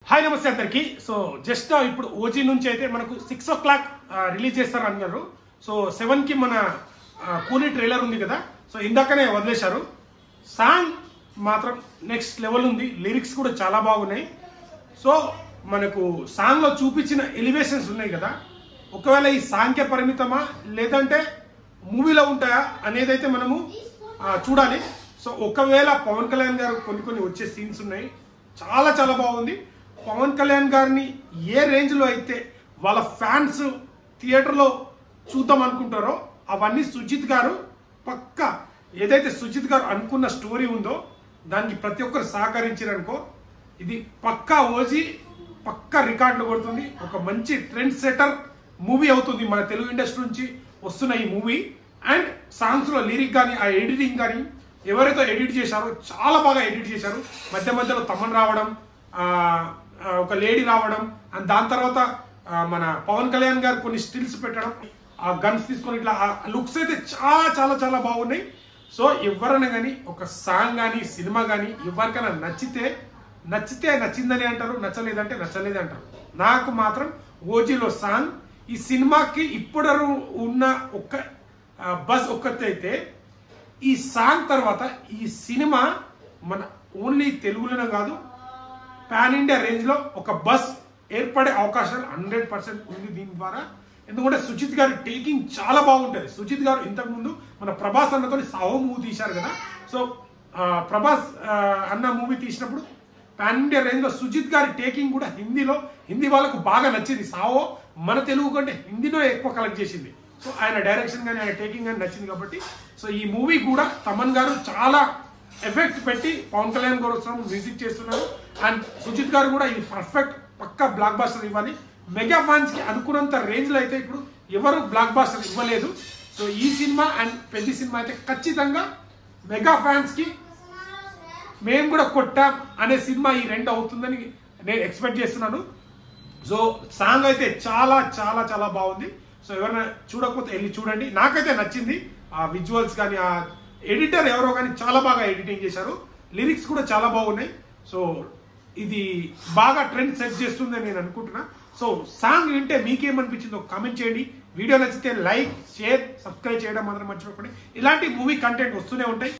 Hi నమస్తే అందరికి. So just ఇప్పుడు ఓజీ నుంచి అయితే మనకు 6 o'clock రిలీజ్ చేస్తారు అన్నారు. సో 7 కి మన కూలీ ట్రైలర్ ఉంది కదా, సో ఇందాకనే వదిలేశారు. సాంగ్ మాత్రం నెక్స్ట్ లెవెల్ ఉంది, లిరిక్స్ కూడా చాలా బాగున్నాయి. సో మనకు సాంగ్ లో చూపించిన ఎలివేషన్స్ ఉన్నాయి కదా, ఒకవేళ ఈ సాంగ్కే పరిమితమా లేదంటే మూవీలో ఉంటాయా అనేది అయితే మనము చూడాలి. సో ఒకవేళ పవన్ కళ్యాణ్ గారు కొన్ని వచ్చే సీన్స్ ఉన్నాయి, చాలా చాలా బాగుంది. పవన్ కళ్యాణ్ గారిని ఏ రేంజ్ లో అయితే వాళ్ళ ఫ్యాన్స్ థియేటర్ లో చూద్దాం అనుకుంటారో అవన్నీ సుజిత్ గారు పక్కా, ఏదైతే సుజిత్ గారు అనుకున్న స్టోరీ ఉందో దానికి ప్రతి ఒక్కరు సహకరించారనుకో, ఇది పక్కా ఓజీ పక్కా రికార్డులు కొడుతుంది. ఒక మంచి ట్రెండ్ సెటర్ మూవీ అవుతుంది మన తెలుగు ఇండస్ట్రీ నుంచి వస్తున్న ఈ మూవీ. అండ్ సాంగ్స్ లో లిరిక్ కానీ ఆ ఎడిటింగ్ కానీ ఎవరైతే ఎడిట్ చేశారో చాలా బాగా ఎడిట్ చేశారు. మధ్య మధ్యలో తమన్ రావడం, ఒక లేడీ రావడం, అండ్ దాని తర్వాత మన పవన్ కళ్యాణ్ గారు కొన్ని స్టిల్స్ పెట్టడం, ఆ గన్స్ తీసుకొని ఇట్లా లుక్స్ అయితే చాలా చాలా చాలా బాగున్నాయి. సో ఎవరైనా కానీ ఒక సాంగ్ కానీ సినిమా కానీ ఎవరికైనా నచ్చితే నచ్చిందని అంటారు, నచ్చలేదంటే నచ్చలేదు అంటారు. నాకు మాత్రం ఓజీలో సాంగ్ ఈ సినిమాకి ఇప్పుడు ఉన్న ఒక్క బస్ ఒక్కటైతే ఈ సాంగ్ తర్వాత ఈ సినిమా మన ఓన్లీ తెలుగులోనే కాదు పాన్ ఇండియా రేంజ్ లో ఒక బస్ ఏర్పడే అవకాశాలు 100% ఉంది దీని ద్వారా. ఎందుకంటే సుజిత్ గారి టేకింగ్ చాలా బాగుంటుంది. సుజిత్ గారు ఇంతకు ముందు మన ప్రభాస్ అన్నతో సాహో మూవీ తీశారు కదా, సో ప్రభాస్ అన్న మూవీ తీసినప్పుడు పాన్ ఇండియా రేంజ్ లో సుజిత్ గారి టేకింగ్ కూడా హిందీ వాళ్ళకు బాగా నచ్చింది. సాహో మన తెలుగు కంటే హిందీలో ఎక్కువ కలెక్ట్ చేసింది. సో ఆయన డైరెక్షన్ కానీ ఆయన టేకింగ్ కానీ నచ్చింది కాబట్టి సో ఈ మూవీ కూడా తమన్ గారు చాలా ఎఫెక్ట్ పెట్టి పవన్ కళ్యాణ్ గారు మ్యూజిక్ చేస్తున్నారు. అండ్ సుజిత్ గారు కూడా ఇది పర్ఫెక్ట్ పక్కా బ్లాక్ బాస్టర్ ఇవ్వాలి. మెగా ఫ్యాన్స్ కి అనుకున్నంత రేంజ్ లో అయితే ఇప్పుడు ఎవరు బ్లాక్ బాస్టర్ ఇవ్వలేదు. సో ఈ సినిమా అండ్ పెద్ద సినిమా అయితే ఖచ్చితంగా మెగా ఫ్యాన్స్ కి మేము కూడా కొట్టాం అనే సినిమా ఈ రెండు అవుతుందని నేను ఎక్స్పెక్ట్ చేస్తున్నాను. సో సాంగ్ అయితే చాలా చాలా చాలా బాగుంది. సో ఎవరైనా చూడకపోతే వెళ్ళి చూడండి. నాకైతే నచ్చింది. ఆ విజువల్స్ కానీ ఆ ఎడిటర్ ఎవరో కానీ చాలా బాగా ఎడిటింగ్ చేశారు. లిరిక్స్ కూడా చాలా బాగున్నాయి. సో ఇది బాగా ట్రెండ్ సెట్ చేస్తుందని నేను అనుకుంటున్నా. సో సాంగ్ వింటే మీకేమనిపించిందో కామెంట్ చేయండి. వీడియో నచ్చితే లైక్, షేర్, సబ్స్క్రైబ్ చేయడం మాత్రం మర్చిపోకండి. ఇలాంటి మూవీ కంటెంట్ వస్తూనే ఉంటాయి.